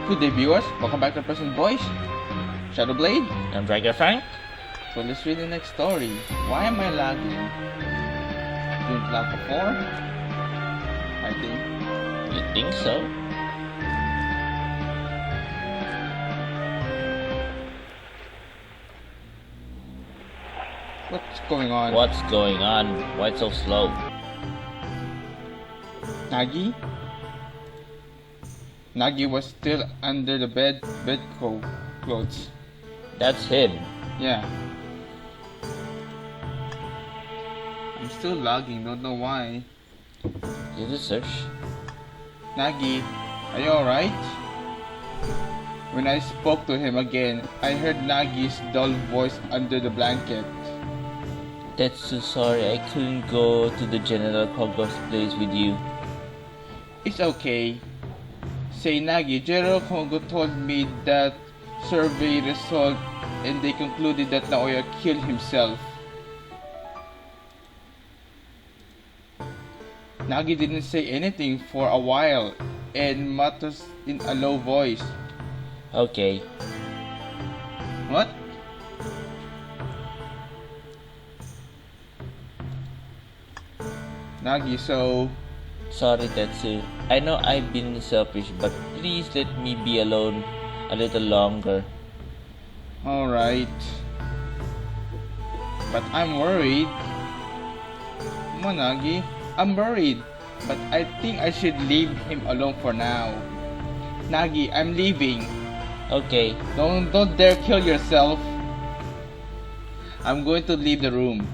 Good day, viewers. Welcome back to Present Boys. Shadowblade. I'm Dragon Frank. So let's read the next story. Why am I lagging? Didn't lag before? I think. You think so? What's going on? What's going on? Why so slow? Nagi? Nagi was still under the clothes. That's him. Yeah. I'm still lagging, don't know why. You just search. Nagi, are you alright? When I spoke to him again, I heard Nagi's dull voice under the blanket. Tetsu, sorry I couldn't go to the General Kogo's place with you. It's okay. Say Nagi, General Kongo told me that survey result and they concluded that Naoya killed himself. Nagi didn't say anything for a while and mutters in a low voice. Okay. What? Nagi, so... Sorry Tetsu. I know I've been selfish, but please let me be alone a little longer. Alright. But I'm worried. Come on, Nagi. I'm worried. But I think I should leave him alone for now. Nagi, I'm leaving. Okay. Don't dare kill yourself. I'm going to leave the room.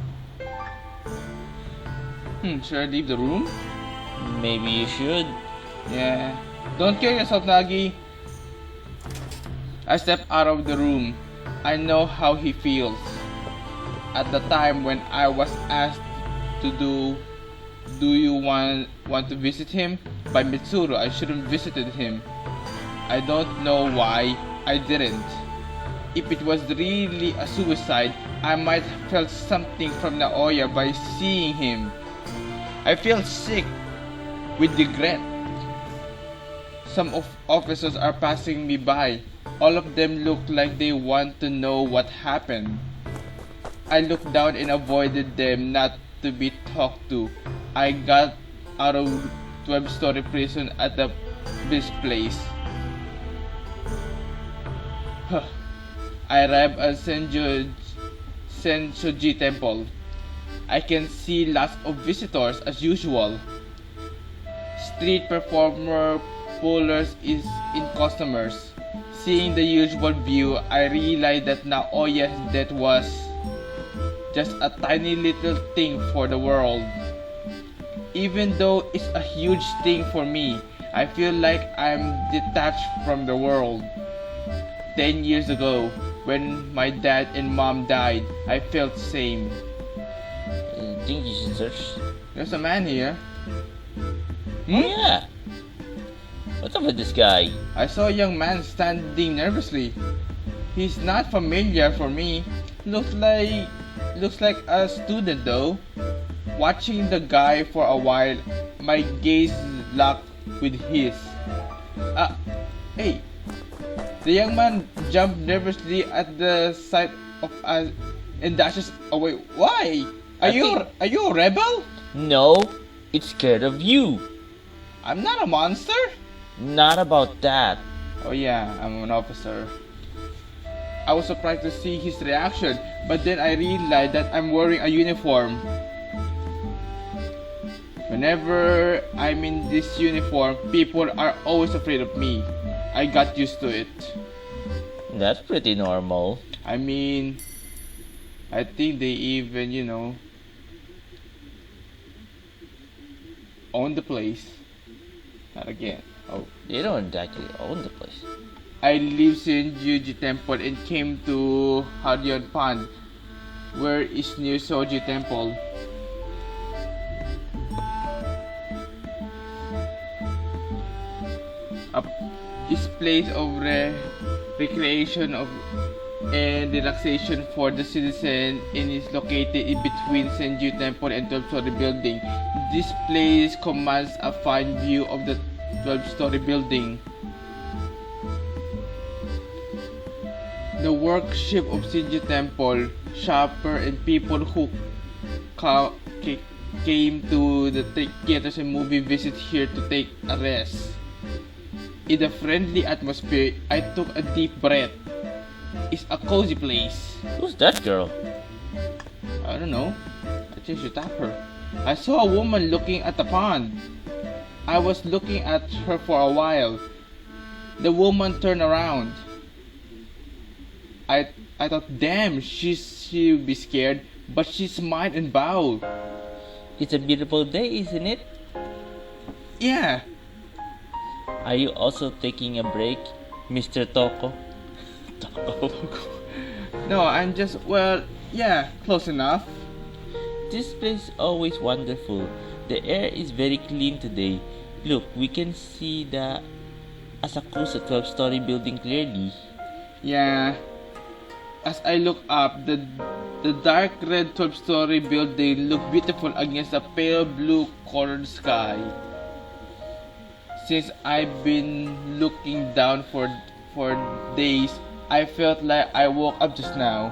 Should I leave the room? Maybe you should. Yeah. Don't kill yourself, Nagi. I step out of the room. I know how he feels. At the time when I was asked to do you want to visit him? By Mitsuru, I shouldn't visited him. I don't know why I didn't. If it was really a suicide, I might have felt something from Naoya by seeing him. I feel sick with regret. Some officers are passing me by. All of them look like they want to know what happened. I looked down and avoided them not to be talked to. I got out of 12-story prison at this place. I arrived at Senjoji Temple. I can see lots of visitors as usual. Street performer pullers is in customers. Seeing the usual view, I realized that Naoya's death was just a tiny little thing for the world. Even though it's a huge thing for me, I feel like I'm detached from the world. 10 years ago, when my dad and mom died, I felt the same. I think you should search. There's a man here. Oh yeah. What's up with this guy? I saw a young man standing nervously. He's not familiar for me. Looks like a student though. Watching the guy for a while, my gaze locked with his. Hey. The young man jumped nervously at the sight of us and dashes away. Why? Are you a rebel? No, it's scared of you. I'm not a monster. Not about that. Oh yeah, I'm an officer. I was surprised to see his reaction, but then I realized that I'm wearing a uniform. Whenever I'm in this uniform, people are always afraid of me. I got used to it. That's pretty normal. I mean, I think they even, own the place. Not again. Oh. They don't actually own the place. I leave Senjuji Temple and came to Hadyon Pond, where is near Soji Temple. This place of recreation and relaxation for the citizen and is located in between Senju Temple and 12-story building. This place commands a fine view of the 12-story building. The worship of Shinji Temple, shopper, and people who ca- ca- came to the theaters and movie visit here to take a rest. In the friendly atmosphere, I took a deep breath. It's a cozy place. Who's that girl? I don't know. I think you tap her. I saw a woman looking at the pond. I was looking at her for a while. The woman turned around. I thought, damn, she'll be scared, but she smiled and bowed. It's a beautiful day, isn't it? Yeah. Are you also taking a break, Mr. Toko? Toko. No, I'm just, well, yeah, close enough. This place is always wonderful. The air is very clean today. Look, we can see the Asakusa 12-story building clearly. Yeah. As I look up, the dark red 12-story building looked beautiful against a pale blue colored sky. Since I've been looking down for days, I felt like I woke up just now.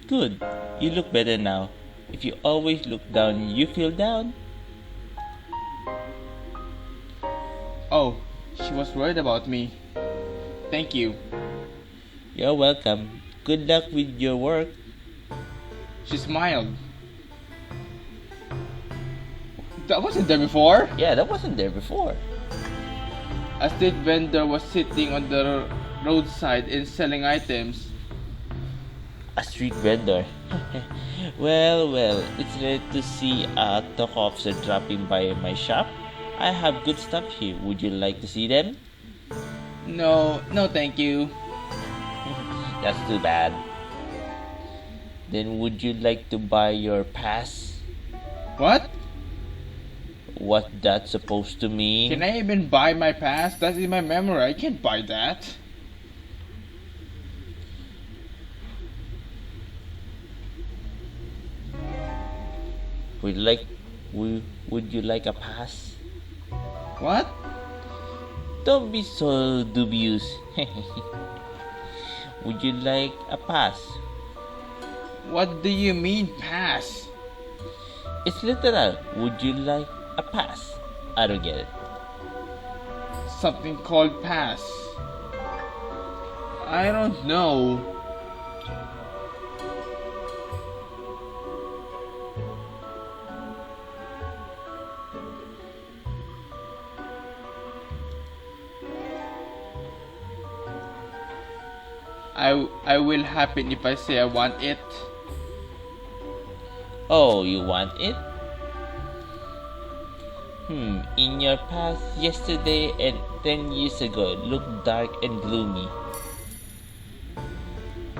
Good. You look better now. If you always look down, you feel down. Oh, she was worried about me. Thank you. You're welcome. Good luck with your work. She smiled. That wasn't there before. Yeah, that wasn't there before. A street vendor was sitting on the roadside and selling items. A street vendor. Well, it's rare to see a talk officer dropping by my shop. I have good stuff here. Would you like to see them? No, thank you. That's too bad. Then would you like to buy your pass? What? What that's supposed to mean? Can I even buy my pass? That's in my memory. I can't buy that. Would you like a pass? What? Don't be so dubious. Would you like a pass? What do you mean, pass? It's literal. Would you like a pass? I don't get it. Something called pass. I don't know. I will happen if I say I want it. Oh, you want it? In your past, yesterday and 10 years ago, it looked dark and gloomy.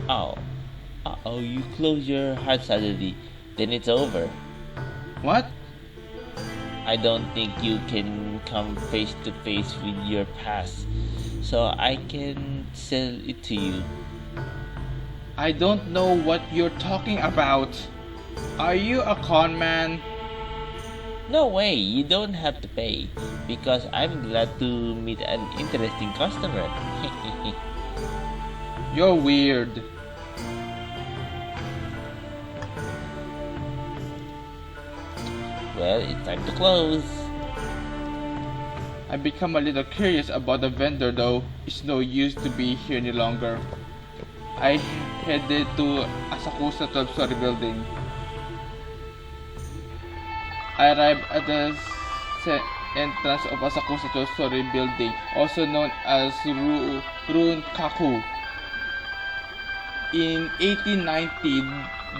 Oh, you close your heart suddenly, then it's over. What? I don't think you can come face to face with your past, so I can sell it to you. I don't know what you're talking about. Are you a con man? No way, you don't have to pay, because I'm glad to meet an interesting customer. You're weird. Well, it's time to close. I become a little curious about the vendor though. It's no use to be here any longer. I headed to Asakusa 12-story building. I arrived at the entrance of Asakusa 12-story building, also known as Runkaku. In 1890,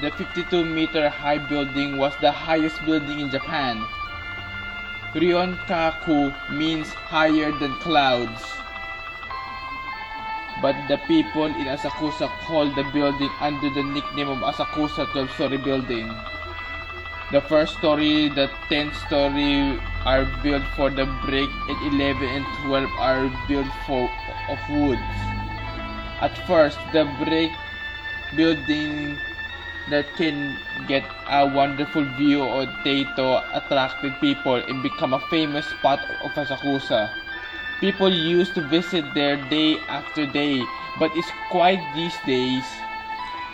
the 52-meter high building was the highest building in Japan. Rionkaku means higher than clouds. But the people in Asakusa called the building under the nickname of Asakusa 12-story building. The first story, the 10th story are built for the brick, and 11 and 12 are built of wood. At first, the brick building that can get a wonderful view of Taito attracted people and become a famous spot of Asakusa. People used to visit there day after day, but it's quiet these days.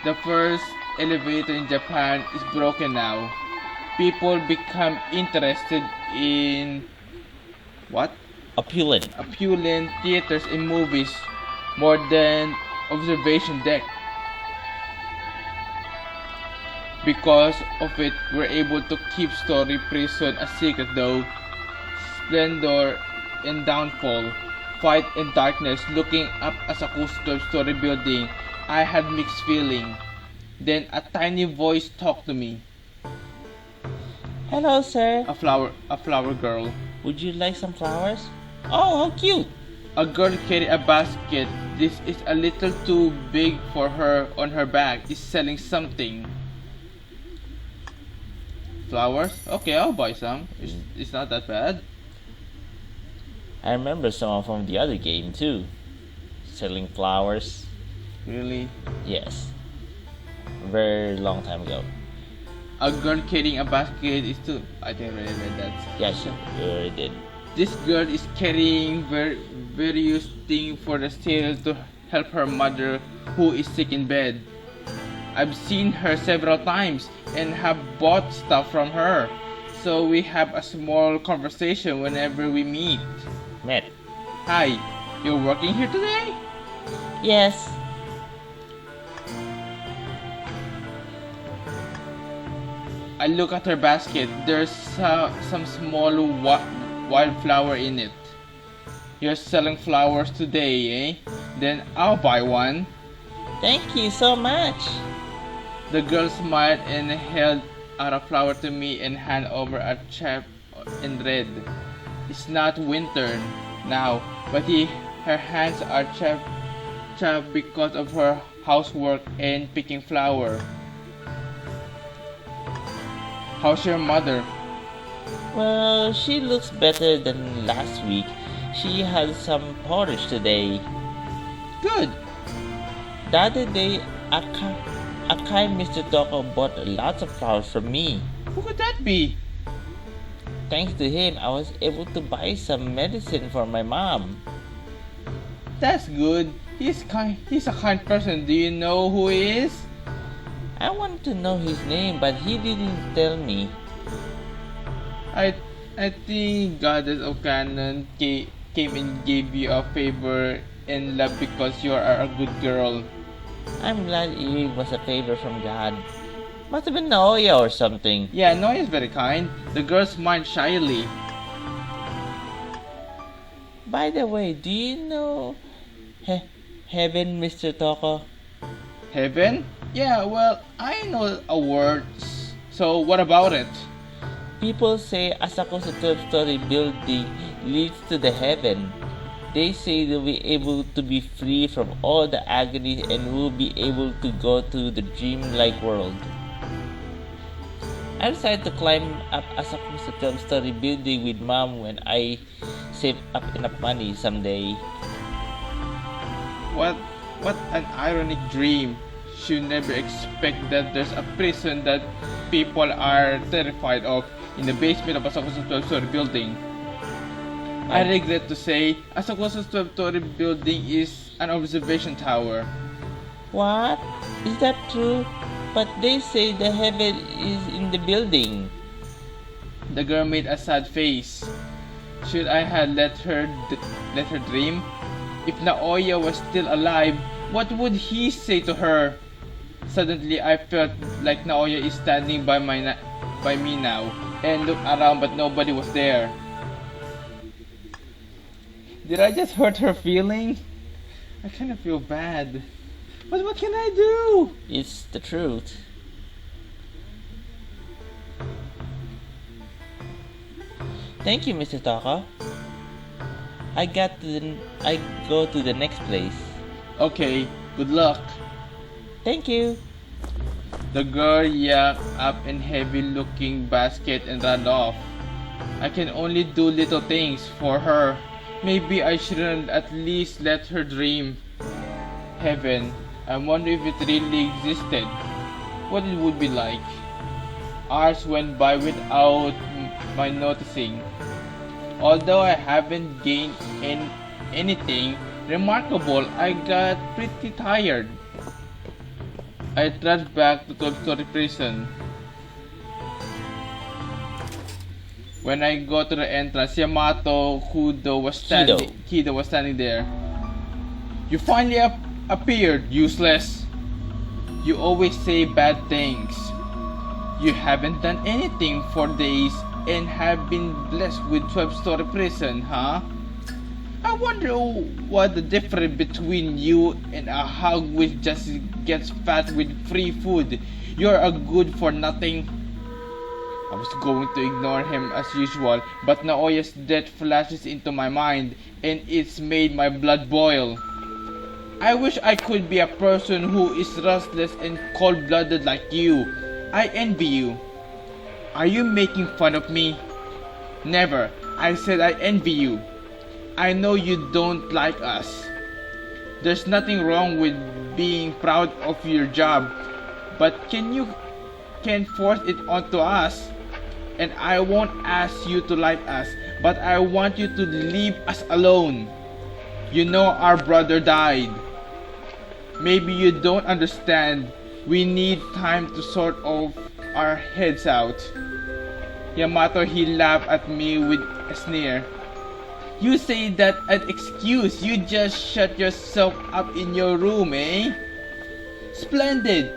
The first elevator in Japan is broken now. People become interested in what? Opulent. Opulent theaters and movies more than observation deck. Because of it, we're able to keep Story Prison a secret though. Splendor and downfall, fight and darkness, looking up as a 12-story building, I had mixed feeling. Then a tiny voice talked to me. Hello, sir. A flower girl. Would you like some flowers? Oh, how cute! A girl carried a basket. This is a little too big for her on her back. Is selling something. Flowers? Okay, I'll buy some. It's not that bad. I remember someone from the other game too. Selling flowers. Really? Yes. Very long time ago. A girl carrying a basket is too... I think I already read that. Yeah, she already did. This girl is carrying various things for the sale to help her mother who is sick in bed. I've seen her several times and have bought stuff from her. So we have a small conversation whenever we meet. Met. Hi, you're working here today? Yes. I look at her basket. There's some small wildflower in it. You're selling flowers today, eh? Then I'll buy one. Thank you so much. The girl smiled and held out a flower to me and handed over a chap in red. It's not winter now, but her hands are chapped because of her housework and picking flower. How's your mother? Well, she looks better than last week. She had some porridge today. Good. The other day, a kind Mr. Toko bought lots of flowers from me. Who could that be? Thanks to him, I was able to buy some medicine for my mom. That's good. He's a kind person. Do you know who he is? I wanted to know his name, but he didn't tell me. I think Goddess of Canon came and gave you a favor and love because you are a good girl. I'm glad it was a favor from God. Must have been Naoya or something. Yeah, Naoya is very kind. The girl smiled shyly. By the way, do you know Heaven, Mr. Toko? Heaven? Yeah, well, I know a word. So what about it? People say Asakusa 12-story building leads to the heaven. They say they'll be able to be free from all the agony and will be able to go to the dream-like world. I decided to climb up Asakusa 12-story building with mom when I save up enough money someday. What an ironic dream. Should never expect that there's a prison that people are terrified of in the basement of Asakusa's 12-story building. I regret to say, Asakusa's 12-story building is an observation tower. What? Is that true? But they say the heaven is in the building. The girl made a sad face. Should I have let her dream? If Naoya was still alive, what would he say to her? Suddenly, I felt like Naoya is standing by me now, and looked around but nobody was there. Did I just hurt her feeling? I kind of feel bad. But what can I do? It's the truth. Thank you, Mr. Taka. I go to the next place. Okay, good luck. Thank you. The girl yanked up a heavy-looking basket and ran off. I can only do little things for her. Maybe I shouldn't at least let her dream. Heaven, I wonder if it really existed. What it would be like. Hours went by without my noticing. Although I haven't gained anything remarkable, I got pretty tired. I trudged back to 12-story prison. When I go to the entrance, Yamato Kido was standing there. You finally appeared, useless. You always say bad things. You haven't done anything for days and have been blessed with 12-story prison, huh? I wonder what the difference between you and a hog which just gets fat with free food. You're a good for nothing. I was going to ignore him as usual, but Naoya's death flashes into my mind and it's made my blood boil. I wish I could be a person who is restless and cold-blooded like you. I envy you. Are you making fun of me? Never. I said I envy you. I know you don't like us. There's nothing wrong with being proud of your job, but can't force it onto us. And I won't ask you to like us, but I want you to leave us alone. You know our brother died. Maybe you don't understand. We need time to sort of our heads out. Yamato, he laughed at me with a sneer. You say that an excuse. You just shut yourself up in your room, eh? Splendid.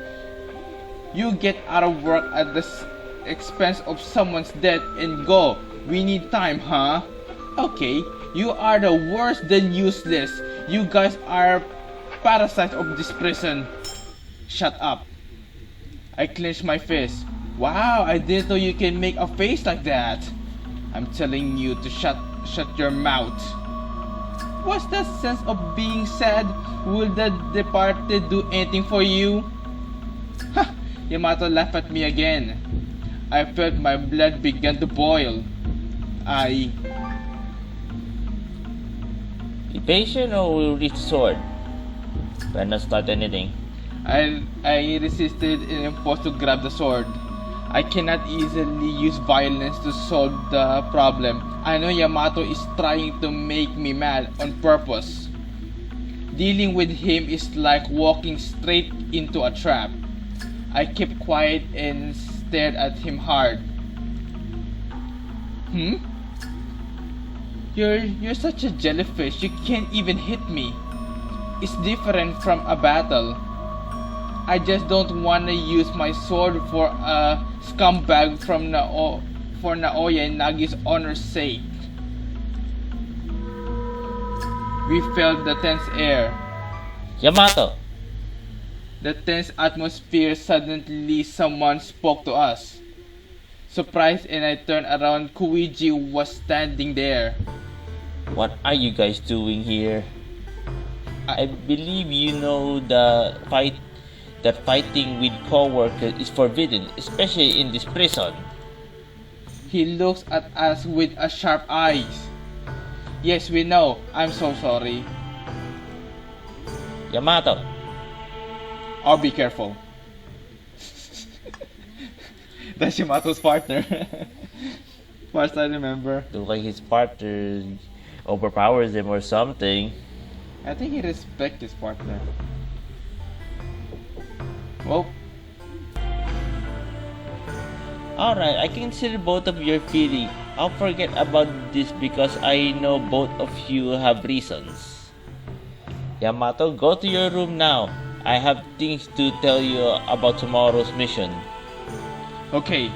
You get out of work at the expense of someone's death and go. We need time, huh? Okay, you are the worse than useless. You guys are parasites of this prison. Shut up. I clenched my fist. Wow, I didn't know you can make a face like that. I'm telling you to shut your mouth. What's that sense of being sad? Will the departed do anything for you? Ha! Yamato laughed at me again. I felt my blood begin to boil. Be patient or we'll reach sword. Better not start anything. I resisted and imposed to grab the sword. I cannot easily use violence to solve the problem. I know Yamato is trying to make me mad on purpose. Dealing with him is like walking straight into a trap. I kept quiet and stared at him hard. You're such a jellyfish. You can't even hit me. It's different from a battle. I just don't wanna use my sword for a scumbag from Naoya and Nagi's honor's sake. We felt the tense air. Yamato! The tense atmosphere. Suddenly someone spoke to us. Surprised, and I turned around. Koichi was standing there. What are you guys doing here? I believe you know that fighting with co-workers is forbidden, especially in this prison. He looks at us with a sharp eyes. Yes, we know. I'm so sorry. Yamato! I'll be careful. That's Yamato's partner. Far as I remember. Look like his partner overpowers him or something. I think he respects his partner. Well, alright, I consider both of your feeling. I'll forget about this because I know both of you have reasons. Yamato, go to your room now. I have things to tell you about tomorrow's mission. okay.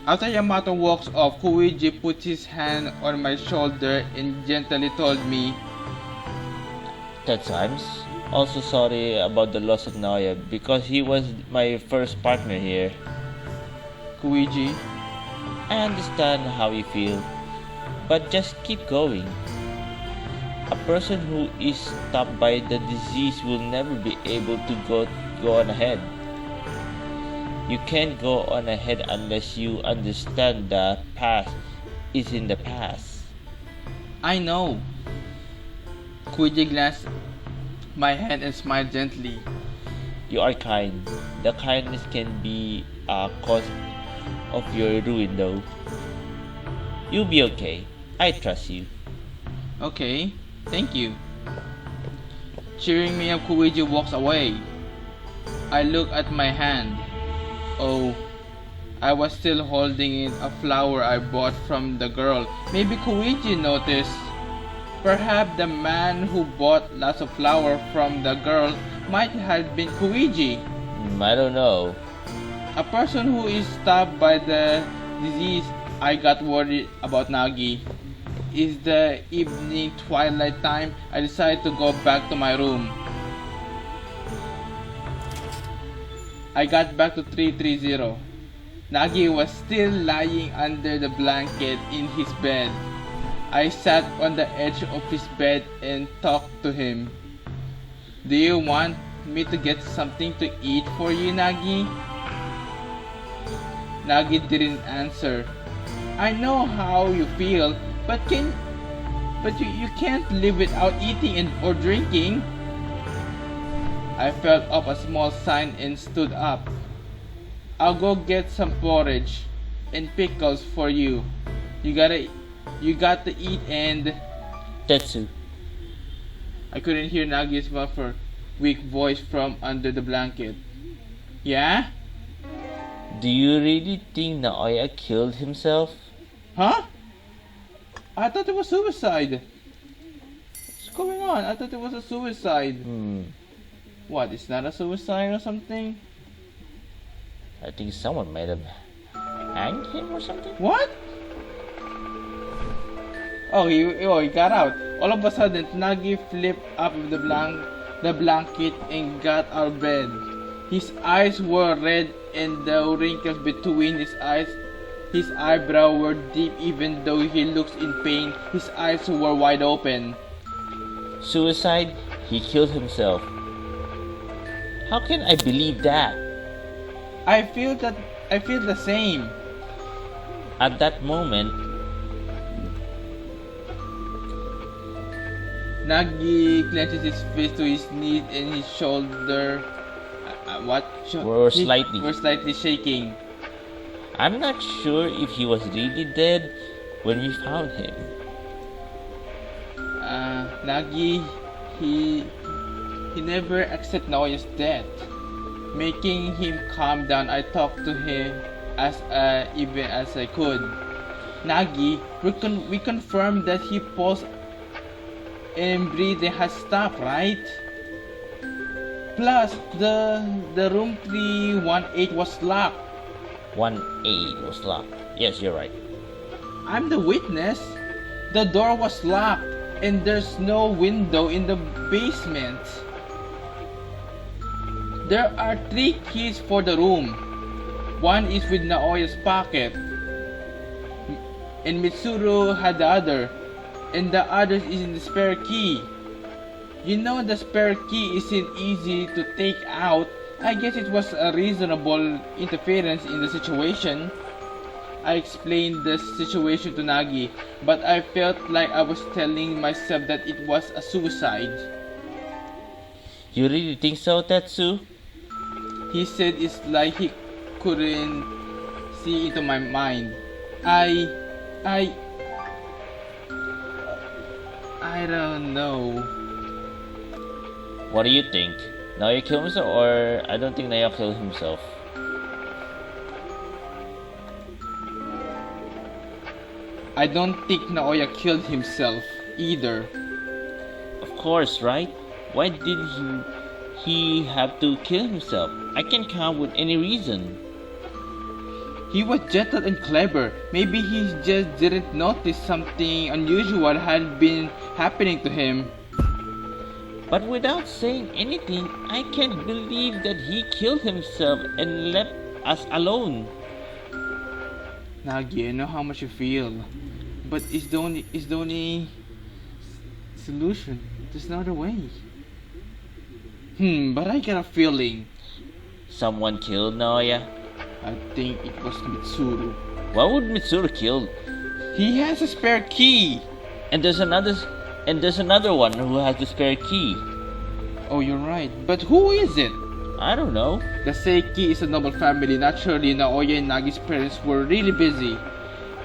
After Yamato walks off, Koichi puts his hand on my shoulder and gently told me, Tetsu, I'm also sorry about the loss of Naoya because he was my first partner here. Koichi, I understand how you feel, but just keep going. A person who is stopped by the disease will never be able to go on ahead. You can't go on ahead unless you understand the past is in the past. I know. Koichi glanced my hand and smiled gently. You are kind. The kindness can be a cause of your ruin though. You'll be okay. I trust you. Okay, thank you. Cheering me up, Koichi walks away. I look at my hand. Oh, I was still holding in a flower I bought from the girl. Maybe Koichi noticed. Perhaps the man who bought lots of flour from the girl might have been Koichi. I don't know. A person who is stabbed by the disease. I got worried about Nagi. Is the evening twilight time. I decided to go back to my room. I got back to 330. Nagi was still lying under the blanket in his bed. I sat on the edge of his bed and talked to him. Do you want me to get something to eat for you, Nagi? Nagi didn't answer. I know how you feel, but you can't live without eating or drinking. I felt up a small sign and stood up. I'll go get some porridge and pickles for you. You got to eat and... Tetsu. I couldn't hear Nagi's muffled, weak voice from under the blanket. Yeah? Do you really think Naoya killed himself? Huh? I thought it was suicide. What's going on? I thought it was a suicide. What, it's not a suicide or something? I think someone might have hanged him or something. What? Oh, he got out. All of a sudden, Nagi flipped up the blanket and got out of bed. His eyes were red and the wrinkles between his eyebrows were deep. Even though he looks in pain, his eyes were wide open. Suicide? He killed himself. How can I believe that? I feel the same. At that moment, Nagi clenches his fist to his knees and his shoulder. Were slightly shaking. I'm not sure if he was really dead when we found him. Nagi, he never accepted Naoya's death. Making him calm down, I talked to him even as I could. Nagi, we confirmed that his pulse and breathing has stopped, right? Plus, the room 318 was locked. 1A was locked. Yes, you're right. I'm the witness. The door was locked and there's no window in the basement. There are 3 keys for the room. One is with Naoya's pocket, and Mitsuru had the other, and the other is in the spare key. You know the spare key isn't easy to take out. I guess it was a reasonable interference in the situation. I explained the situation to Nagi, but I felt like I was telling myself that it was a suicide. You really think so, Tetsu? He said it's like he couldn't see into my mind. I don't know. What do you think? Naoya killed himself, or I don't think Naoya killed himself? I don't think Naoya killed himself either. Of course, right? Why did he have to kill himself? I can't come up with any reason. He was gentle and clever. Maybe he just didn't notice something unusual had been happening to him. But without saying anything, I can't believe that he killed himself and left us alone. Nagi, I know how much you feel, but it's the only solution. There's no other way. But I got a feeling. Someone killed Naoya? I think it was Mitsuru. Why would Mitsuru kill? He has a spare key. And there's another one who has the spare key. Oh, you're right. But who is it? I don't know. The Seiki is a noble family. Naturally, Naoya and Nagi's parents were really busy.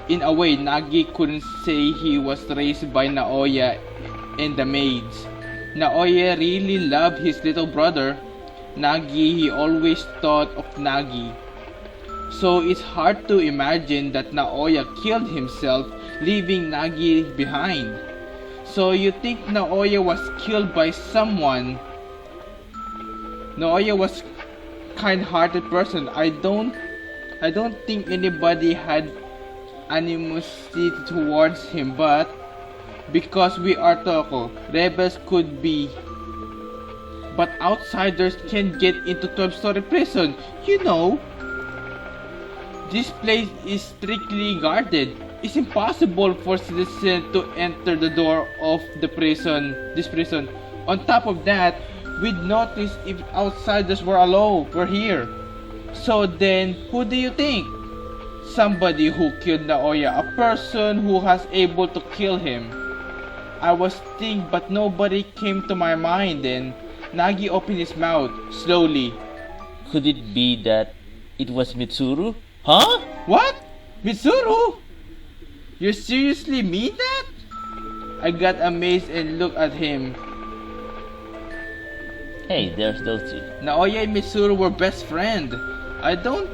In a way, Nagi couldn't say he was raised by Naoya and the maids. Naoya really loved his little brother. Nagi, he always thought of Nagi. So it's hard to imagine that Naoya killed himself, leaving Nagi behind. So you think Naoya was killed by someone. Naoya was kind-hearted person. I don't think anybody had animosity towards him, but because we are Toko, rebels could be. But outsiders can't get into 12-story prison. You know, this place is strictly guarded. It's impossible for citizens to enter the door of this prison. On top of that, we'd notice if outsiders were here. So then, who do you think? Somebody who killed Naoya, a person who was able to kill him. I was thinking, but nobody came to my mind then. Nagi opened his mouth, slowly. Could it be that it was Mitsuru? Huh? What? Mitsuru? You seriously mean that? I got amazed and looked at him. Hey, there's those two. Naoya and Mitsuru were best friends. I don't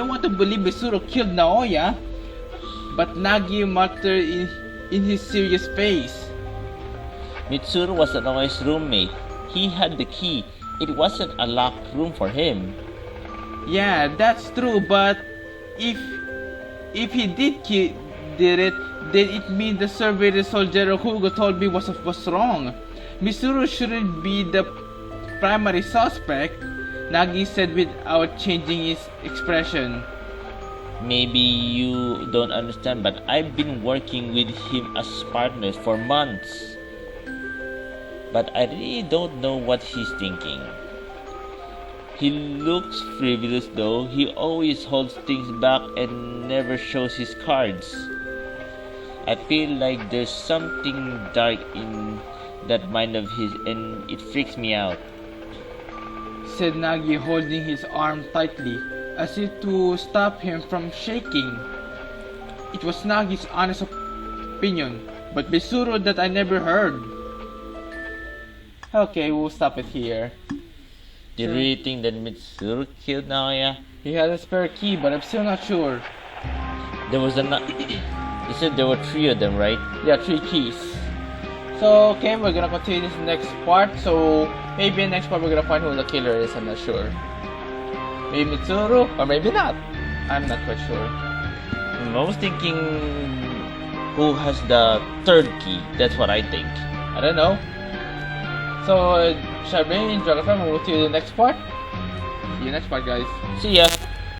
want to believe Mitsuru killed Naoya. But Nagi muttered in his serious face. Mitsuru was Naoya's roommate. He had the key. It wasn't a locked room for him. Yeah, that's true, but if he did it, then it means the survey result General Hugo told me was wrong. Mitsuru shouldn't be the primary suspect, Nagi said without changing his expression. Maybe you don't understand, but I've been working with him as partners for months. But I really don't know what he's thinking. He looks frivolous though. He always holds things back and never shows his cards. I feel like there's something dark in that mind of his and it freaks me out, said Nagi, holding his arm tightly, as if to stop him from shaking. It was Nagi's honest opinion, but Mitsuru that I never heard. Okay, we'll stop it here. Do you really think that Mitsuru killed Naoya? He had a spare key, but I'm still not sure. There was you said there were 3 of them, right? Yeah, 3 keys. So, okay, we're gonna continue this next part. So, maybe in the next part we're gonna find who the killer is, I'm not sure. Maybe Mitsuru, or maybe not. I'm not quite sure. I was thinking who has the 3rd key. That's what I think. I don't know. So, Charmaine, Dragonfly, we'll see you in the next part. See you next part, guys. See ya!